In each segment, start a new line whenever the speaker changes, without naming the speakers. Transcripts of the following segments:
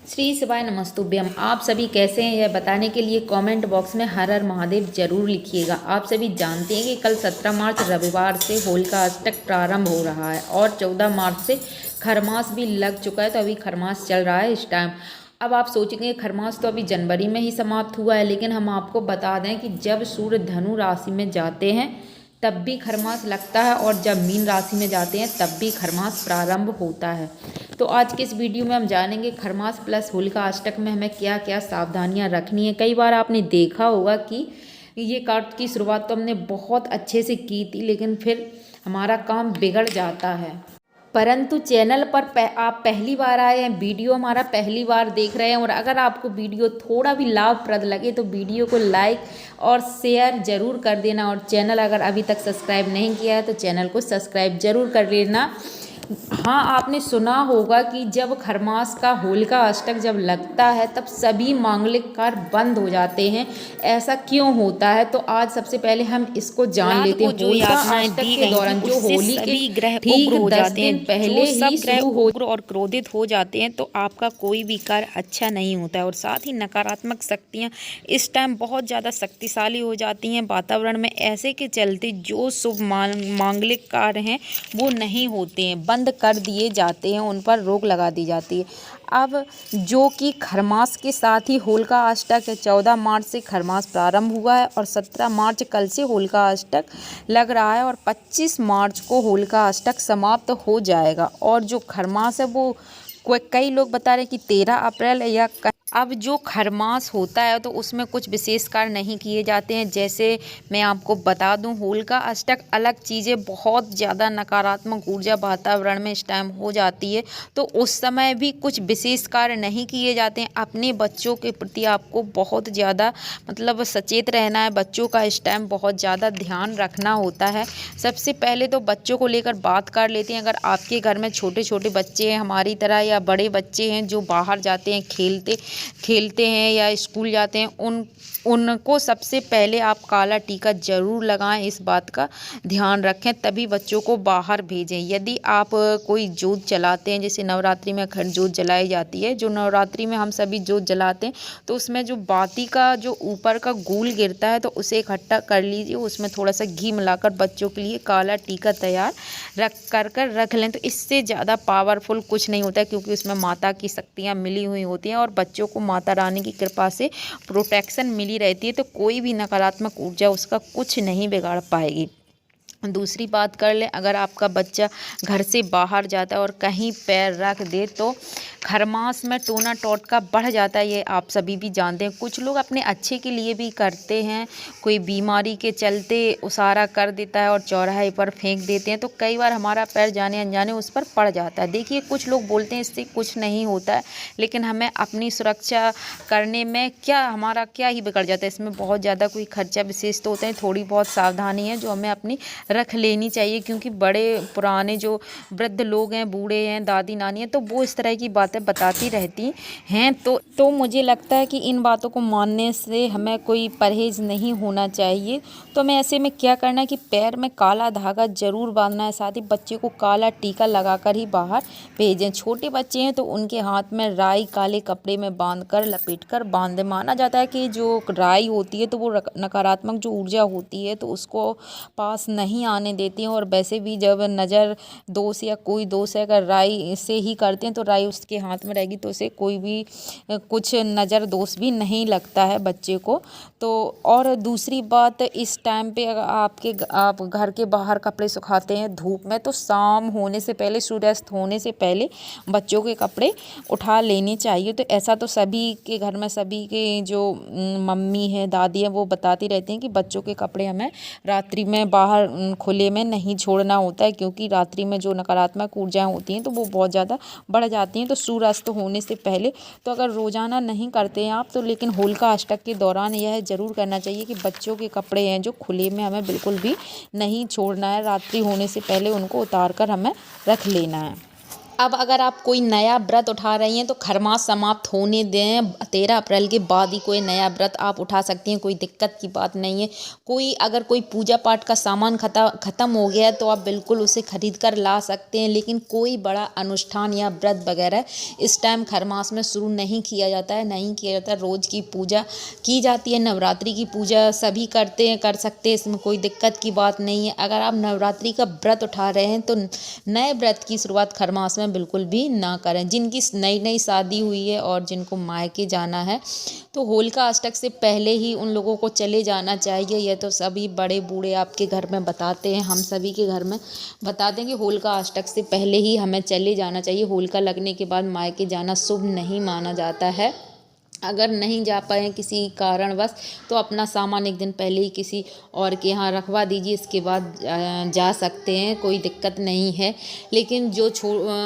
श्री शिवाय नमस्तुभ्यम। आप सभी कैसे हैं यह बताने के लिए कमेंट बॉक्स में हर हर महादेव जरूर लिखिएगा। आप सभी जानते हैं कि कल 17 मार्च रविवार से होलिका अष्टक प्रारंभ हो रहा है और 14 मार्च से खरमास भी लग चुका है। तो अभी खरमास चल रहा है इस टाइम। अब आप सोचेंगे खरमास तो अभी जनवरी में ही समाप्त हुआ है, लेकिन हम आपको बता दें कि जब सूर्य धनु राशि में जाते हैं तब भी खरमास लगता है और जब मीन राशि में जाते हैं तब भी खरमास प्रारंभ होता है। तो आज के इस वीडियो में हम जानेंगे खरमास प्लस होलिका अष्टक में हमें क्या क्या सावधानियां रखनी है। कई बार आपने देखा होगा कि ये कार्ड की शुरुआत तो हमने बहुत अच्छे से की थी, लेकिन फिर हमारा काम बिगड़ जाता है। परंतु चैनल पर आप पहली बार आए हैं, वीडियो हमारा पहली बार देख रहे हैं और अगर आपको वीडियो थोड़ा भी लाभप्रद लगे तो वीडियो को लाइक और शेयर ज़रूर कर देना। और चैनल अगर अभी तक सब्सक्राइब नहीं किया है तो चैनल को सब्सक्राइब ज़रूर कर लेना। हाँ, आपने सुना होगा कि जब खरमास का होलिका अष्टक जब लगता है तब सभी मांगलिक कार्य बंद हो जाते हैं। ऐसा क्यों होता है? तो आज सबसे पहले हम इसको जान लेते हैं। होलिका अष्टक के दौरान जो होली के
ग्रह
ठीक
उग्र हो
10
जाते
दिन
हैं,
पहले
जो सब
ही
ग्रह
शुरू हो
उग्र और क्रोधित हो जाते हैं तो आपका कोई भी कार्य अच्छा नहीं होता है और साथ ही नकारात्मक शक्तियाँ इस टाइम बहुत ज़्यादा शक्तिशाली हो जाती हैं वातावरण में। ऐसे के चलते जो शुभ मांगलिक कार्य हैं वो नहीं होते हैं, बंद कर दिए जाते हैं, उन पर रोक लगा दी जाती है। अब जो कि खरमास के साथ ही होलिका अष्टक 14 मार्च से खरमास प्रारंभ हुआ है और 17 मार्च कल से होलिका अष्टक लग रहा है और 25 मार्च को होलिका अष्टक समाप्त हो जाएगा। और जो खरमास है वो कई लोग बता रहे हैं कि 13 अप्रैल या अब जो खरमास होता है तो उसमें कुछ विशेष कार्य नहीं किए जाते हैं। जैसे मैं आपको बता दूं, होलिका अष्टक अलग चीज़ें बहुत ज़्यादा नकारात्मक ऊर्जा वातावरण में इस टाइम हो जाती है, तो उस समय भी कुछ विशेष कार्य नहीं किए जाते हैं। अपने बच्चों के प्रति आपको बहुत ज़्यादा सचेत रहना है। बच्चों का इस टाइम बहुत ज़्यादा ध्यान रखना होता है। सबसे पहले तो बच्चों को लेकर बात कर लेते हैं। अगर आपके घर में छोटे छोटे बच्चे हैं हमारी तरह या बड़े बच्चे हैं जो बाहर जाते हैं खेलते हैं या स्कूल जाते हैं, उनको सबसे पहले आप काला टीका ज़रूर लगाएं। इस बात का ध्यान रखें, तभी बच्चों को बाहर भेजें। यदि आप कोई जोत जलाते हैं, जैसे नवरात्रि में अखंड जोत जलाई जाती है, जो नवरात्रि में हम सभी जोत जलाते हैं, तो उसमें जो बाती का जो ऊपर का गोल गिरता है तो उसे इकट्ठा कर लीजिए। उसमें थोड़ा सा घी मिलाकर बच्चों के लिए काला टीका तैयार रख लें। तो इससे ज़्यादा पावरफुल कुछ नहीं होता है, क्योंकि उसमें माता की शक्तियाँ मिली हुई होती हैं और बच्चों को माता रानी की कृपा से प्रोटेक्शन मिली रहती है, तो कोई भी नकारात्मक ऊर्जा उसका कुछ नहीं बिगाड़ पाएगी। दूसरी बात कर लें, अगर आपका बच्चा घर से बाहर जाता है और कहीं पैर रख दे तो खरमास में टोना टोटका बढ़ जाता है। ये आप सभी भी जानते हैं। कुछ लोग अपने अच्छे के लिए भी करते हैं, कोई बीमारी के चलते उसारा कर देता है और चौराहे पर फेंक देते हैं, तो कई बार हमारा पैर जाने अनजाने उस पर पड़ जाता है। देखिए, कुछ लोग बोलते हैं इससे कुछ नहीं होता है, लेकिन हमें अपनी सुरक्षा करने में हमारा क्या ही बिगड़ जाता है। इसमें बहुत ज़्यादा कोई खर्चा विशेष तो होता है, थोड़ी बहुत सावधानी है जो हमें अपनी रख लेनी चाहिए, क्योंकि बड़े पुराने जो वृद्ध लोग हैं, बूढ़े हैं, दादी नानी हैं, तो वो इस तरह की बातें बताती रहती हैं। तो मुझे लगता है कि इन बातों को मानने से हमें कोई परहेज नहीं होना चाहिए। तो हमें ऐसे में क्या करना है कि पैर में काला धागा जरूर बांधना है, साथ ही बच्चे को काला टीका लगाकर ही बाहर भेजें। छोटे बच्चे हैं तो उनके हाथ में राई काले कपड़े में बांधकर लपेटकर बांध दें। माना जाता है कि जो राई होती है तो वो नकारात्मक जो ऊर्जा होती है तो उसको पास नहीं आने देती हैं। और वैसे भी जब नज़र दोष या कोई दोष है, अगर राई से ही करते हैं तो राई उसके हाथ में रहेगी तो उसे कोई भी कुछ नज़र दोष भी नहीं लगता है बच्चे को। तो और दूसरी बात, इस टाइम पे अगर आप घर के बाहर कपड़े सुखाते हैं धूप में, तो शाम होने से पहले, सूर्यास्त होने से पहले बच्चों के कपड़े उठा लेने चाहिए। तो ऐसा तो सभी के घर में, सभी के जो मम्मी है, दादी है, वो बताती रहती हैं कि बच्चों के कपड़े हमें रात्रि में बाहर खुले में नहीं छोड़ना होता है, क्योंकि रात्रि में जो नकारात्मक ऊर्जाएं होती हैं तो वो बहुत ज़्यादा बढ़ जाती हैं। तो सूर्यास्त होने से पहले, तो अगर रोज़ाना नहीं करते हैं आप तो लेकिन होलिका अष्टक के दौरान यह ज़रूर करना चाहिए कि बच्चों के कपड़े हैं जो खुले में हमें बिल्कुल भी नहीं छोड़ना है। रात्रि होने से पहले उनको उतार कर हमें रख लेना है। अब अगर आप कोई नया व्रत उठा रही हैं तो खरमास समाप्त होने दें, 13 अप्रैल के बाद ही कोई नया व्रत आप उठा सकती हैं, कोई दिक्कत की बात नहीं है। अगर कोई पूजा पाठ का सामान ख़त्म हो गया है तो आप बिल्कुल उसे खरीद कर ला सकते हैं, लेकिन कोई बड़ा अनुष्ठान या व्रत वगैरह इस टाइम खरमास में शुरू नहीं किया जाता है, नहीं किया जाता। रोज़ की पूजा की जाती है, नवरात्रि की पूजा सभी करते हैं, कर सकते हैं, इसमें कोई दिक्कत की बात नहीं है। अगर आप नवरात्रि का व्रत उठा रहे हैं तो नए व्रत की शुरुआत खरमास में बिल्कुल भी ना करें। जिनकी नई नई शादी हुई है और जिनको मायके जाना है तो होलिका अष्टक से पहले ही उन लोगों को चले जाना चाहिए। यह तो सभी बड़े बूढ़े आपके घर में बताते हैं, हम सभी के घर में बताते हैं कि होलिका अष्टक से पहले ही हमें चले जाना चाहिए। होलिका लगने के बाद मायके जाना शुभ नहीं माना जाता है। अगर नहीं जा पाए किसी कारणवश तो अपना सामान एक दिन पहले ही किसी और के यहाँ रखवा दीजिए, इसके बाद जा सकते हैं, कोई दिक्कत नहीं है। लेकिन जो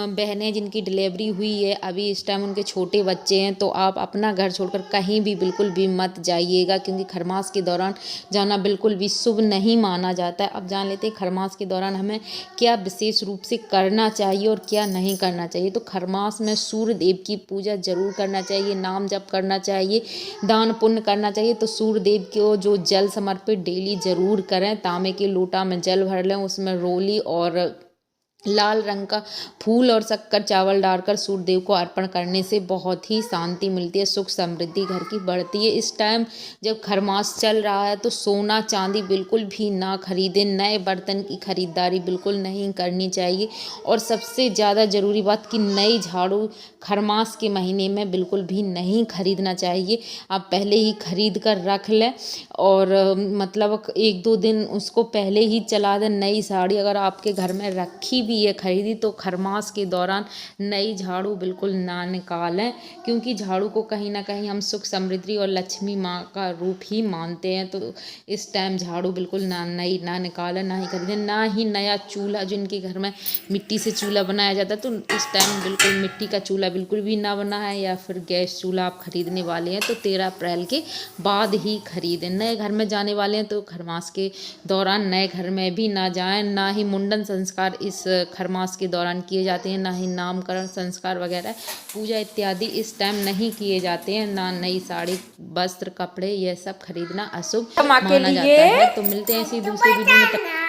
बहनें जिनकी डिलीवरी हुई है अभी इस टाइम उनके छोटे बच्चे हैं तो आप अपना घर छोड़कर कहीं भी बिल्कुल भी मत जाइएगा, क्योंकि खरमास के दौरान जाना बिल्कुल भी शुभ नहीं माना जाता है। अब जान लेते हैं खरमास के दौरान हमें क्या विशेष रूप से करना चाहिए और क्या नहीं करना चाहिए। तो खरमास में सूर्य देव की पूजा जरूर करना चाहिए, नाम जप करना चाहिए, दान पुण्य करना चाहिए। तो सूर्य देव को जो जल समर्पित डेली जरूर करें। तांबे के लोटा में जल भर लें, उसमें रोली और लाल रंग का फूल और शक्कर चावल डालकर सूर्यदेव को अर्पण करने से बहुत ही शांति मिलती है, सुख समृद्धि घर की बढ़ती है। इस टाइम जब खरमास चल रहा है तो सोना चांदी बिल्कुल भी ना खरीदें, नए बर्तन की खरीदारी बिल्कुल नहीं करनी चाहिए। और सबसे ज़्यादा ज़रूरी बात कि नई झाड़ू खरमास के महीने में बिल्कुल भी नहीं खरीदना चाहिए। आप पहले ही खरीद कर रख लें और मतलब 1-2 दिन उसको पहले ही चला दें। नई साड़ी अगर आपके घर में रखी भी है खरीदी तो खरमास के दौरान नई झाड़ू बिल्कुल ना निकालें, क्योंकि झाड़ू को कहीं ना कहीं हम सुख समृद्धि और लक्ष्मी माँ का रूप ही मानते हैं। तो इस टाइम झाड़ू बिल्कुल नई ना निकालें, ना ही खरीदें। ना ही नया चूल्हा, जिनके घर में मिट्टी से चूल्हा बनाया जाता है तो इस टाइम बिल्कुल मिट्टी का चूल्हा बिल्कुल भी ना बना है, या फिर गैस चूल्हा आप खरीदने वाले हैं तो 13 अप्रैल के बाद ही खरीदें। नए घर में जाने वाले हैं तो खरमास के दौरान नए घर में भी ना जाएं। ना ही मुंडन संस्कार इस खरमास के दौरान किए जाते हैं, ना ही नामकरण संस्कार वगैरह पूजा इत्यादि इस टाइम नहीं किए जाते हैं। ना नई साड़ी वस्त्र कपड़े यह सब खरीदना अशुभ माना जाता है। तो मिलते हैं इसी दूसरे वीडियो में।